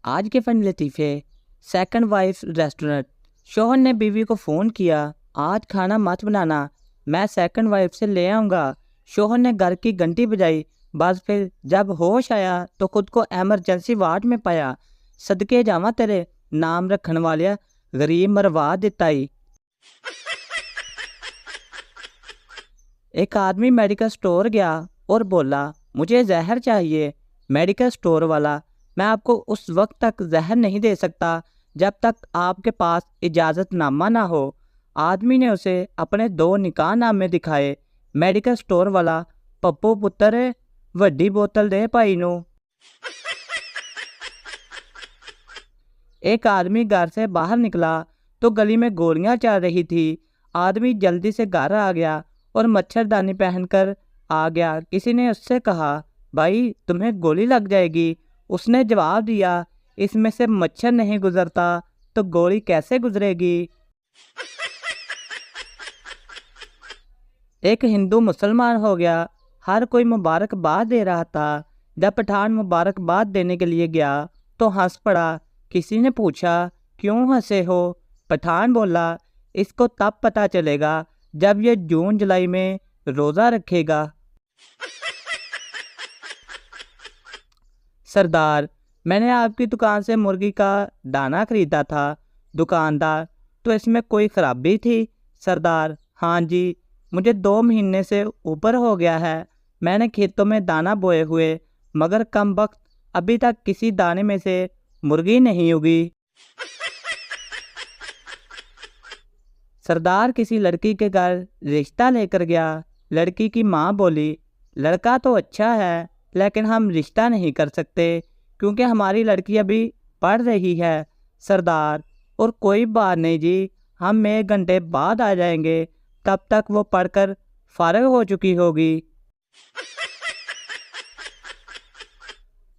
आज के फन लतीफ़े। Second wife restaurant. शौहर ने बीवी को फ़ोन किया, आज खाना मत बनाना, मैं सेकंड वाइफ से ले आऊँगा। शौहर ने घर की घंटी बजाई, बस फिर जब होश आया तो खुद को एमरजेंसी वार्ड में पाया। सदके जावा तेरे नाम रखन वालिया, गरीब मरवा दिता ही। एक आदमी मेडिकल स्टोर गया और बोला, मुझे जहर चाहिए। मेडिकल स्टोर वाला, मैं आपको उस वक्त तक जहर नहीं दे सकता जब तक आपके पास इजाज़तनामा ना हो। आदमी ने उसे अपने 2 निकाहनामे दिखाए। मेडिकल स्टोर वाला, पप्पू पुत्र वड्डी बोतल दे भाई नू। एक आदमी घर से बाहर निकला तो गली में गोलियां चल रही थी। आदमी जल्दी से घर आ गया और मच्छरदानी पहनकर आ गया। किसी ने उससे कहा, भाई तुम्हें गोली लग जाएगी। उसने जवाब दिया, इसमें से मच्छर नहीं गुजरता तो गोली कैसे गुजरेगी। एक हिंदू मुसलमान हो गया, हर कोई मुबारकबाद दे रहा था। जब पठान मुबारकबाद देने के लिए गया तो हंस पड़ा। किसी ने पूछा, क्यों हंसे हो? पठान बोला, इसको तब पता चलेगा जब ये जून जुलाई में रोज़ा रखेगा। सरदार, मैंने आपकी दुकान से मुर्गी का दाना खरीदा था। दुकानदार, तो इसमें कोई खराबी थी? सरदार, हाँ जी, मुझे 2 महीने से ऊपर हो गया है। मैंने खेतों में दाना बोए हुए, मगर कम वक्त अभी तक किसी दाने में से मुर्गी नहीं उगी। सरदार किसी लड़की के घर रिश्ता लेकर गया। लड़की की माँ बोली, लड़का तो अच्छा है लेकिन हम रिश्ता नहीं कर सकते क्योंकि हमारी लड़की अभी पढ़ रही है। सरदार, और कोई बात नहीं जी, हम 1 घंटे बाद आ जाएंगे, तब तक वो पढ़कर फारिग हो चुकी होगी।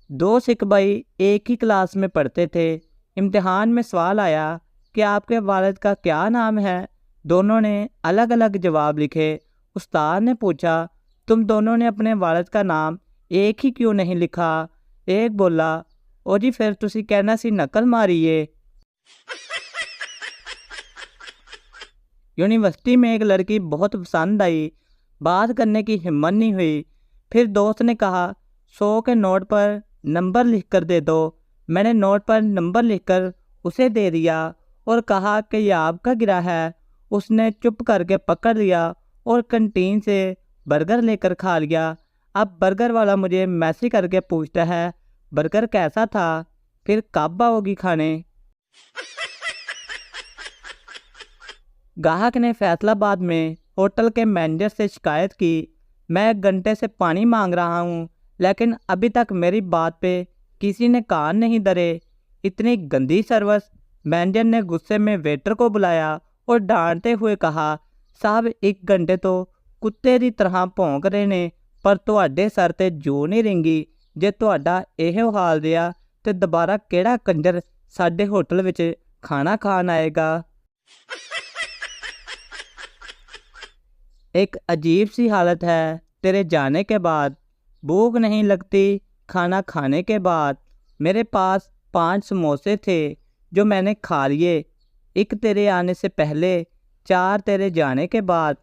2 सिख भाई एक ही क्लास में पढ़ते थे। इम्तिहान में सवाल आया कि आपके वालिद का क्या नाम है। दोनों ने अलग अलग जवाब लिखे। उस्ताद ने पूछा, तुम दोनों ने अपने वालिद का नाम एक ही क्यों नहीं लिखा? एक बोला, ओ जी फिर तुसी कहना सी नकल मारीए। यूनिवर्सिटी में एक लड़की बहुत पसंद आई, बात करने की हिम्मत नहीं हुई। फिर दोस्त ने कहा, 100 के नोट पर नंबर लिखकर दे दो। मैंने नोट पर नंबर लिखकर उसे दे दिया और कहा कि यह आपका गिरा है। उसने चुप करके पकड़ लिया और कैंटीन से बर्गर लेकर खा लिया। अब बर्गर वाला मुझे मैसेज करके पूछता है, बर्गर कैसा था? फिर कब आओगी खाने? ग्राहक ने फैसलाबाद में होटल के मैनेजर से शिकायत की, मैं 1 घंटे से पानी मांग रहा हूँ लेकिन अभी तक मेरी बात पे किसी ने कान नहीं धरे। इतनी गंदी सर्विस। मैनेजर ने गुस्से में वेटर को बुलाया और डांटते हुए कहा, साहब 1 घंटे तो कुत्ते की तरह भौंक रहे ने, पर तुहाडे सर ते जो नहीं रिंगी। जे तुहाडा इहो हाल रिहा ते दोबारा किहड़ा कंजर साडे होटल विच खाना खान आएगा। एक अजीब सी हालत है तेरे जाने के बाद। भूख नहीं लगती खाना खाने के बाद। मेरे पास 5 समोसे थे जो मैंने खा लिए, 1 तेरे आने से पहले, 4 तेरे जाने के बाद।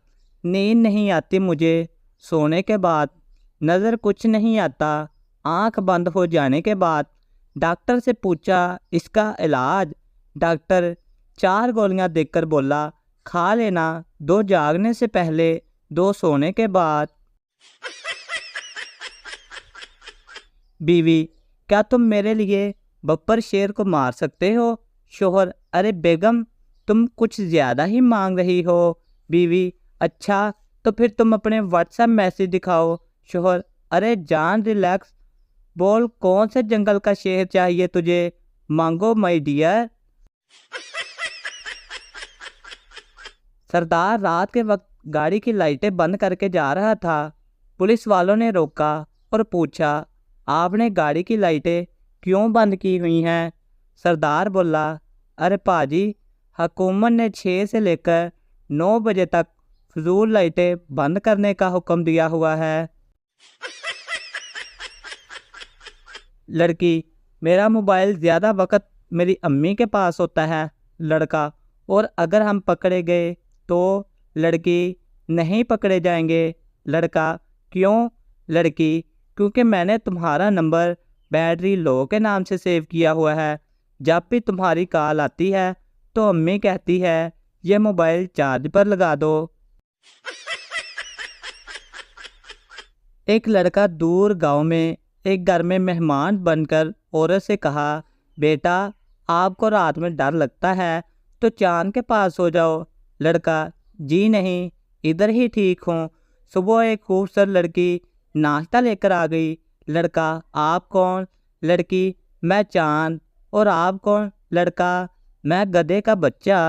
नींद नहीं आती मुझे सोने के बाद, नज़र कुछ नहीं आता आँख बंद हो जाने के बाद। डॉक्टर से पूछा इसका इलाज। डॉक्टर 4 गोलियां देकर बोला, खा लेना, 2 जागने से पहले, 2 सोने के बाद। बीवी, क्या तुम मेरे लिए बब्बर शेर को मार सकते हो? शोहर, अरे बेगम तुम कुछ ज़्यादा ही मांग रही हो। बीवी, अच्छा तो फिर तुम अपने व्हाट्सएप मैसेज दिखाओ। शोहर, अरे जान रिलैक्स, बोल कौन से जंगल का शेर चाहिए तुझे, मांगो माय डियर। सरदार रात के वक्त गाड़ी की लाइटें बंद करके जा रहा था। पुलिस वालों ने रोका और पूछा, आपने गाड़ी की लाइटें क्यों बंद की हुई हैं? सरदार बोला, अरे पाजी, हुकूमत ने 6 से लेकर 9 बजे तक फजूल लाइटें बंद करने का हुक्म दिया हुआ है। लड़की, मेरा मोबाइल ज़्यादा वक्त मेरी अम्मी के पास होता है। लड़का, और अगर हम पकड़े गए तो? लड़की, नहीं पकड़े जाएंगे। लड़का, क्यों? लड़की, क्योंकि मैंने तुम्हारा नंबर बैटरी लो के नाम से सेव किया हुआ है। जब भी तुम्हारी कॉल आती है तो अम्मी कहती है ये मोबाइल चार्ज पर लगा दो। एक लड़का दूर गांव में एक घर में मेहमान बनकर औरत से कहा, बेटा, आपको रात में डर लगता है तो चांद के पास सो जाओ। लड़का, जी नहीं, इधर ही ठीक हूँ। सुबह एक खूबसूरत लड़की नाश्ता लेकर आ गई। लड़का, आप कौन? लड़की, मैं चांद। और आप कौन? लड़का, मैं गधे का बच्चा।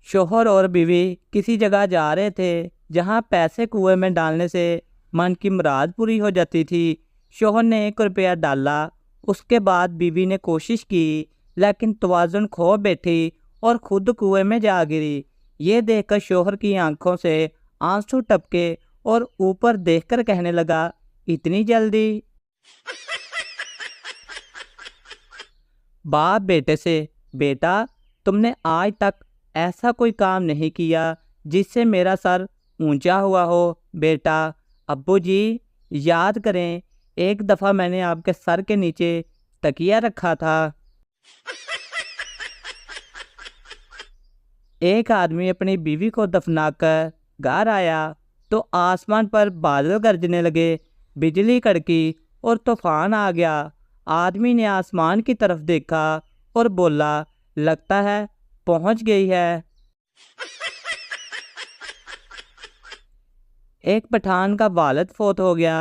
शोहर और बीवी किसी जगह जा रहे थे जहां पैसे कुएं में डालने से मन की मुराद पूरी हो जाती थी। शोहर ने 1 रुपया डाला। उसके बाद बीवी ने कोशिश की, लेकिन तवाज़ुन खो बैठी और खुद कुएं में जा गिरी। ये देखकर शोहर की आंखों से आंसू टपके और ऊपर देखकर कहने लगा, इतनी जल्दी? बाप बेटे से, बेटा, तुमने आज तक ऐसा कोई काम नहीं किया जिससे मेरा सर ऊंचा हुआ हो। बेटा, अब्बू जी, याद करें, एक दफ़ा मैंने आपके सर के नीचे तकिया रखा था। एक आदमी अपनी बीवी को दफनाकर घर आया तो आसमान पर बादल गरजने लगे, बिजली कड़की और तूफान आ गया। आदमी ने आसमान की तरफ देखा और बोला, लगता है पहुंच गई है। एक पठान का वालिद फौत हो गया।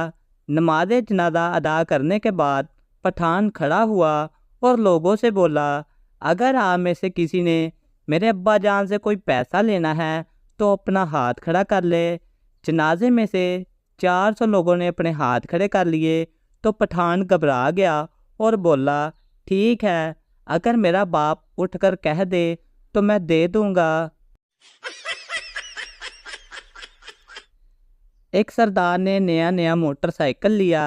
नमाज जनाजा अदा करने के बाद पठान खड़ा हुआ और लोगों से बोला, अगर आप में से किसी ने मेरे अब्बा जान से कोई पैसा लेना है तो अपना हाथ खड़ा कर ले। जनाजे में से 400 लोगों ने अपने हाथ खड़े कर लिए तो पठान घबरा गया और बोला, ठीक है, अगर मेरा बाप उठकर कह दे तो मैं दे दूंगा। एक सरदार ने नया नया मोटरसाइकिल लिया।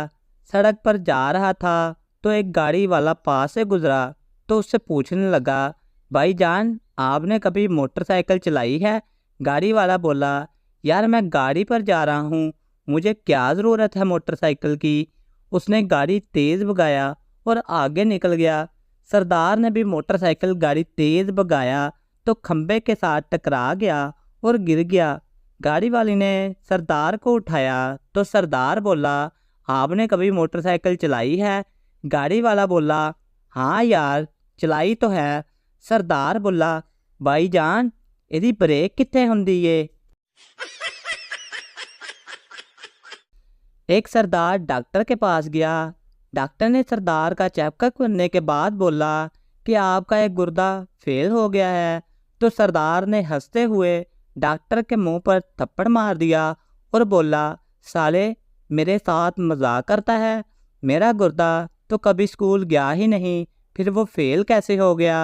सड़क पर जा रहा था तो एक गाड़ी वाला पास से गुजरा तो उससे पूछने लगा, भाई जान, आपने कभी मोटरसाइकिल चलाई है? गाड़ी वाला बोला, यार मैं गाड़ी पर जा रहा हूँ, मुझे क्या ज़रूरत है मोटरसाइकिल की। उसने गाड़ी तेज़ भगाया और आगे निकल गया। सरदार ने भी मोटरसाइकिल गाड़ी तेज़ भगाया तो खंबे के साथ टकरा गया और गिर गया। गाड़ी वाले ने सरदार को उठाया तो सरदार बोला, आपने कभी मोटरसाइकिल चलाई है? गाड़ी वाला बोला, हाँ यार, चलाई तो है। सरदार बोला, भाई जान, ਇਹਦੀ ब्रेक कित्थे हुंदी है? एक सरदार डॉक्टर के पास गया। डॉक्टर ने सरदार का चेकअप करने के बाद बोला कि आपका एक गुर्दा फेल हो गया है। तो सरदार ने हंसते हुए डॉक्टर के मुंह पर थप्पड़ मार दिया और बोला, साले, मेरे साथ मजाक करता है? मेरा गुर्दा तो कभी स्कूल गया ही नहीं, फिर वो फेल कैसे हो गया?